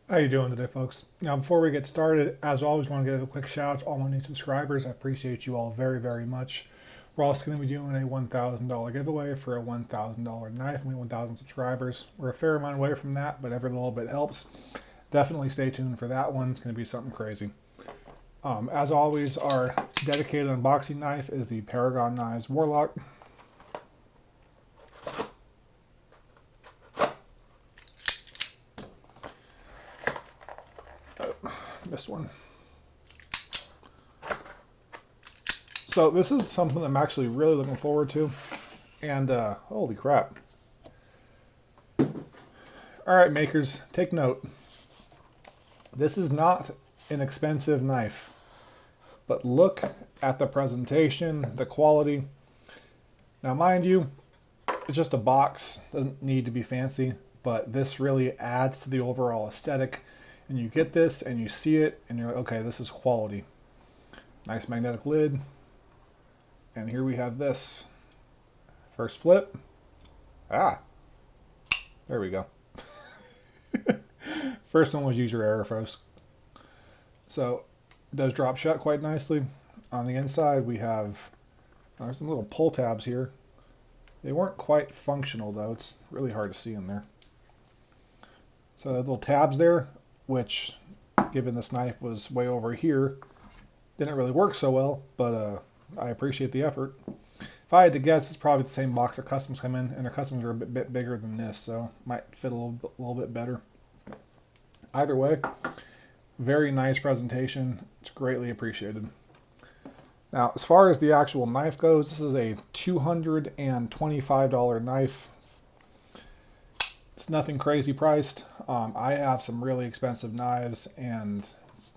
How you doing today, folks? Now, before we get started, as always, want to give a quick shout out to all my new subscribers. I appreciate you all very, very much. We're also going to be doing a $1,000 giveaway for a $1,000 knife, and we 1,000 subscribers. We're a fair amount away from that, but every little bit helps. Definitely stay tuned for that one. It's going to be something crazy. As always, our dedicated unboxing knife is the Paragon Knives Warlock. Missed one. So this is something I'm actually really looking forward to. And holy crap. Alright, makers, take note. This is not an expensive knife. But look at the presentation, the quality. Now mind you, it's just a box. Doesn't need to be fancy. But this really adds to the overall aesthetic. And you get this and you see it and you're like, okay, this is quality. Nice magnetic lid. And here we have this. First flip. Ah, there we go. First one was user error, folks. So it does drop shut quite nicely. On the inside we have there's some little pull tabs here. They weren't quite functional though. It's really hard to see in there. So the little tabs there, which given this knife was way over here, didn't really work so well, but I appreciate the effort. If I had to guess, it's probably the same box their customs come in, and their customs are a bit bigger than this, so might fit a little bit better. Either way, very nice presentation. It's greatly appreciated. Now, as far as the actual knife goes, this is a $225 knife. It's nothing crazy priced. I have some really expensive knives, and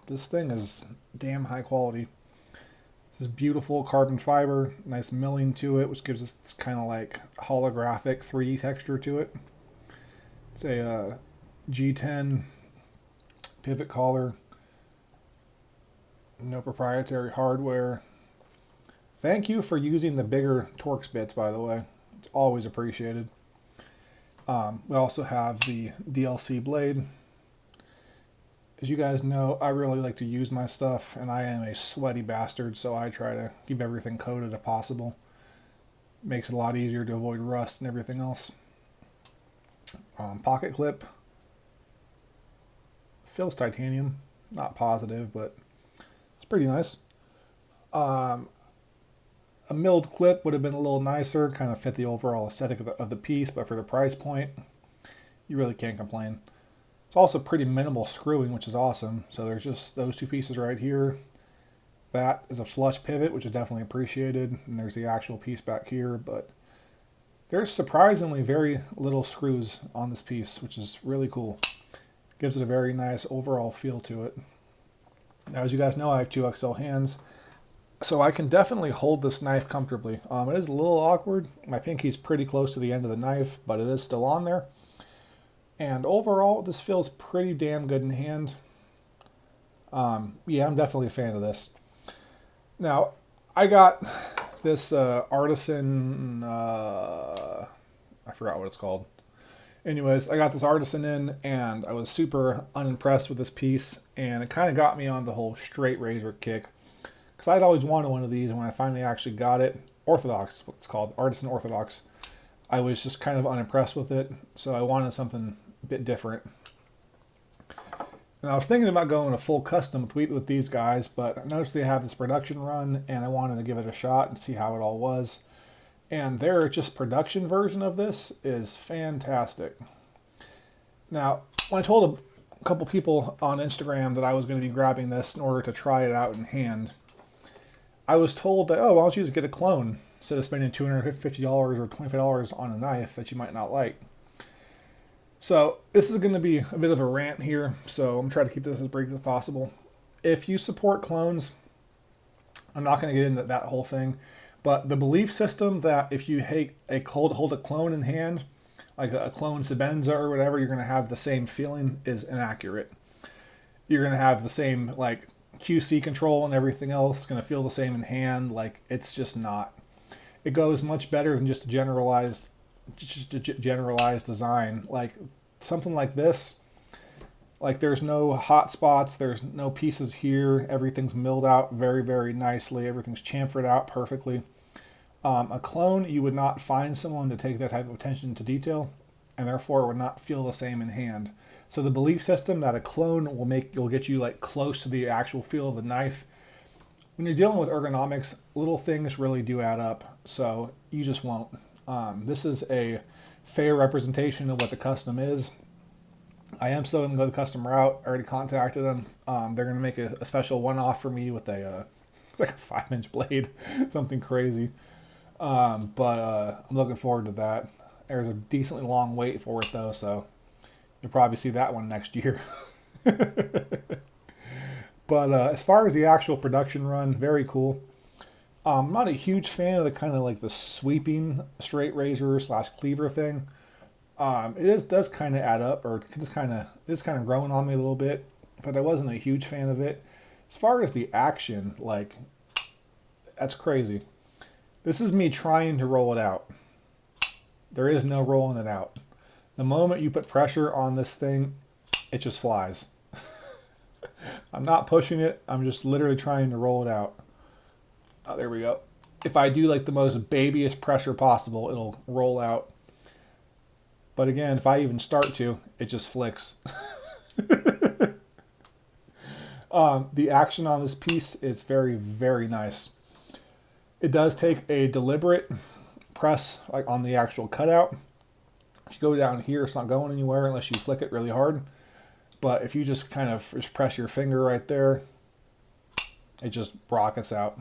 this thing is damn high quality. This beautiful carbon fiber, nice milling to it, which gives us this kind of like holographic 3D texture to it. It's a G10 pivot collar. No proprietary hardware. Thank you for using the bigger Torx bits, by the way. It's always appreciated. We also have the DLC blade. As you guys know, I really like to use my stuff, and I am a sweaty bastard, so I try to keep everything coated if possible. Makes it a lot easier to avoid rust and everything else. Pocket clip. Feels titanium. Not positive, but it's pretty nice. A milled clip would have been a little nicer, kind of fit the overall aesthetic of the piece, but for the price point, you really can't complain. It's also pretty minimal screwing, which is awesome. So there's just those two pieces right here. That is a flush pivot, which is definitely appreciated. And there's the actual piece back here, but there's surprisingly very little screws on this piece, which is really cool. Gives it a very nice overall feel to it. Now, as you guys know, I have 2XL hands, so I can definitely hold this knife comfortably. It is a little awkward. My pinky's pretty close to the end of the knife, but it is still on there. And overall, this feels pretty damn good in hand. Yeah, I'm definitely a fan of this. Now, I got this Artisan, I forgot what it's called. Anyways, I got this Artisan in, and I was super unimpressed with this piece, and it kind of got me on the whole straight razor kick. Because I'd always wanted one of these, and when I finally actually got it, Orthodox, what it's called, Artisan Orthodox, I was just kind of unimpressed with it, so I wanted something a bit different. And I was thinking about going a full custom with these guys, but I noticed they have this production run, and I wanted to give it a shot and see how it all was. And their just production version of this is fantastic. Now, when I told a couple people on Instagram that I was going to be grabbing this in order to try it out in hand, I was told that, oh, why don't you just get a clone instead of spending $250 or $25 on a knife that you might not like. So this is going to be a bit of a rant here, so I'm trying to keep this as brief as possible. If you support clones, I'm not going to get into that whole thing, but the belief system that if you hold a clone in hand, like a clone Sebenza or whatever, you're going to have the same feeling is inaccurate. You're going to have the same like QC control and everything else, going to feel the same in hand. Like, it's just not. It goes much better than just a generalized design. Like something like this, Like there's no hot spots, there's no pieces here. Everything's milled out very, very nicely. Everything's chamfered out perfectly. A clone, you would not find someone to take that type of attention to detail, and therefore would not feel the same in hand. So the belief system that a clone will get you like close to the actual feel of the knife. When you're dealing with ergonomics, little things really do add up. So you just won't. This is a fair representation of what the custom is. I am still going to go the custom route. I already contacted them. They're going to make a special one-off for me with it's like a 5-inch blade, something crazy. But I'm looking forward to that. There's a decently long wait for it though, so you'll probably see that one next year. But as far as the actual production run, very cool. I'm not a huge fan of the kind of like the sweeping straight razor / cleaver thing. Does kind of add up, or it's kind of growing on me a little bit, but I wasn't a huge fan of it. As far as the action, like, that's crazy. This is me trying to roll it out. There is no rolling it out. The moment you put pressure on this thing, it just flies. I'm not pushing it. I'm just literally trying to roll it out. Oh, there we go. If I do like the most babyest pressure possible, it'll roll out. But again, if I even start to, it just flicks. The action on this piece is very, very nice. It does take a deliberate press like on the actual cutout. If you go down here, it's not going anywhere unless you flick it really hard. But if you just kind of just press your finger right there, it just rockets out.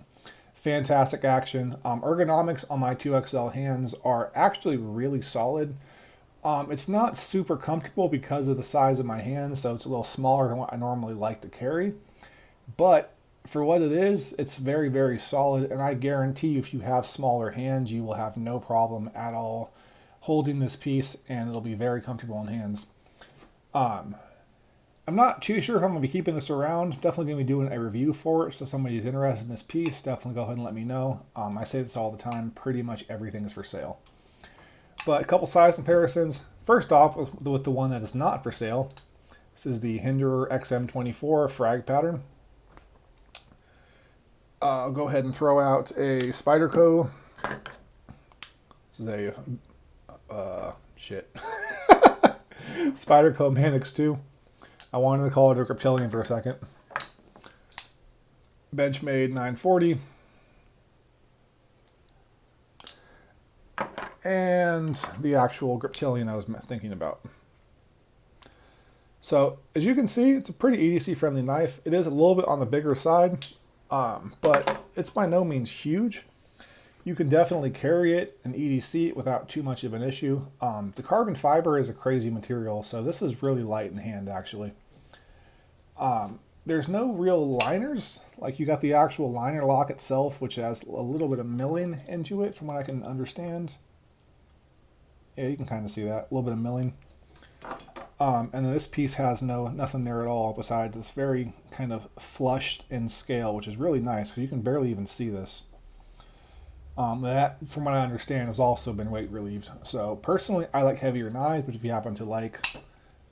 Fantastic action. Ergonomics on my 2XL hands are actually really solid. It's not super comfortable because of the size of my hands, so it's a little smaller than what I normally like to carry. But for what it is, it's very, very solid, and I guarantee you if you have smaller hands, you will have no problem at all holding this piece, and it'll be very comfortable in hands. I'm not too sure if I'm going to be keeping this around. Definitely going to be doing a review for it, so if somebody's interested in this piece, definitely go ahead and let me know. I say this all the time, pretty much everything is for sale. But a couple size comparisons. First off, with the one that is not for sale. This is the Hinderer XM24 frag pattern. I'll go ahead and throw out a Spyderco. This is a Spyderco Manix 2. I wanted to call it a Griptilian for a second. Benchmade 940. And the actual Griptilian I was thinking about. So, as you can see, it's a pretty EDC-friendly knife. It is a little bit on the bigger side, but it's by no means huge. You can definitely carry it and EDC it without too much of an issue. The carbon fiber is a crazy material, so this is really light in hand, actually. There's no real liners. Like, you got the actual liner lock itself, which has a little bit of milling into it, from what I can understand. Yeah, you can kind of see that, a little bit of milling. And then this piece has nothing there at all besides this very kind of flushed in scale, which is really nice because you can barely even see this. That, from what I understand, has also been weight relieved. So personally, I like heavier knives, but if you happen to like,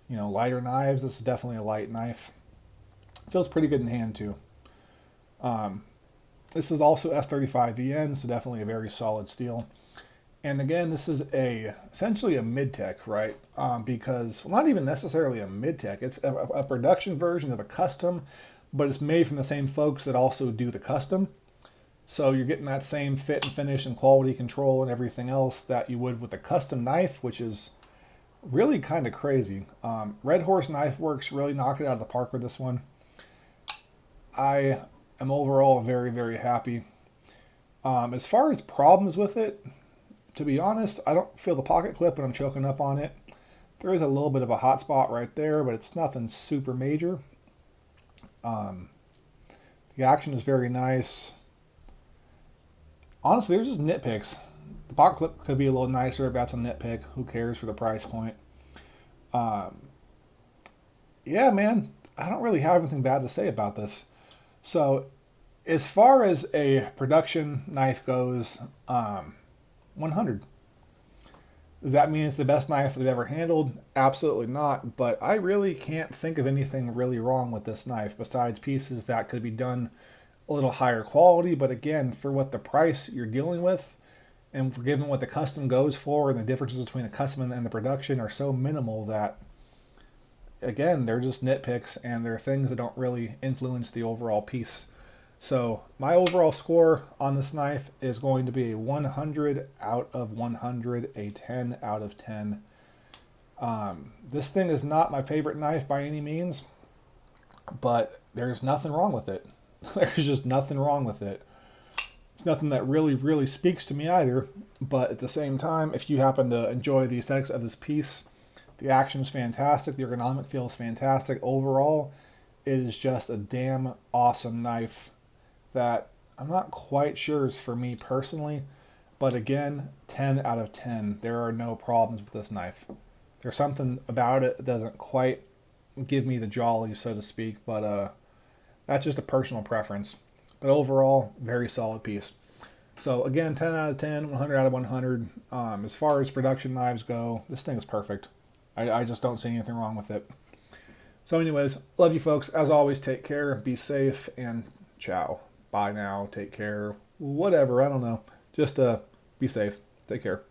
lighter knives, this is definitely a light knife. It feels pretty good in hand too. This is also S35VN, so definitely a very solid steel. And again, this is essentially a mid-tech, right? Because, well, not even necessarily a mid-tech. It's a production version of a custom, but it's made from the same folks that also do the custom. So you're getting that same fit and finish and quality control and everything else that you would with a custom knife, which is really kind of crazy. Red Horse Knife Works really knocked it out of the park with this one. I am overall very, very happy. As far as problems with it, to be honest, I don't feel the pocket clip when I'm choking up on it. There is a little bit of a hot spot right there, but it's nothing super major. The action is very nice. Honestly, there's just nitpicks. The pocket clip could be a little nicer if that's a nitpick. Who cares for the price point? Yeah, man, I don't really have anything bad to say about this. So, as far as a production knife goes, 100. Does that mean it's the best knife I've ever handled? Absolutely not, but I really can't think of anything really wrong with this knife besides pieces that could be done a little higher quality, but again, for what the price you're dealing with, and for given what the custom goes for, and the differences between the custom and the production are so minimal that, again, they're just nitpicks and they're things that don't really influence the overall piece. So my overall score on this knife is going to be a 100 out of 100, a 10 out of 10. This thing is not my favorite knife by any means, but there's nothing wrong with it. There's just nothing wrong with it. It's nothing that really speaks to me either, but at the same time, if you happen to enjoy the aesthetics of this piece, the action is fantastic, the ergonomic feel is fantastic. Overall, it is just a damn awesome knife that I'm not quite sure is for me personally, but again, 10 out of 10. There are no problems with this knife. There's something about it that doesn't quite give me the jolly, so to speak, but that's just a personal preference. But overall, very solid piece. So again, 10 out of 10, 100 out of 100. As far as production knives go, this thing is perfect. I just don't see anything wrong with it. So anyways, love you folks. As always, take care, be safe, and ciao. Bye now, take care, whatever, I don't know. Just be safe. Take care.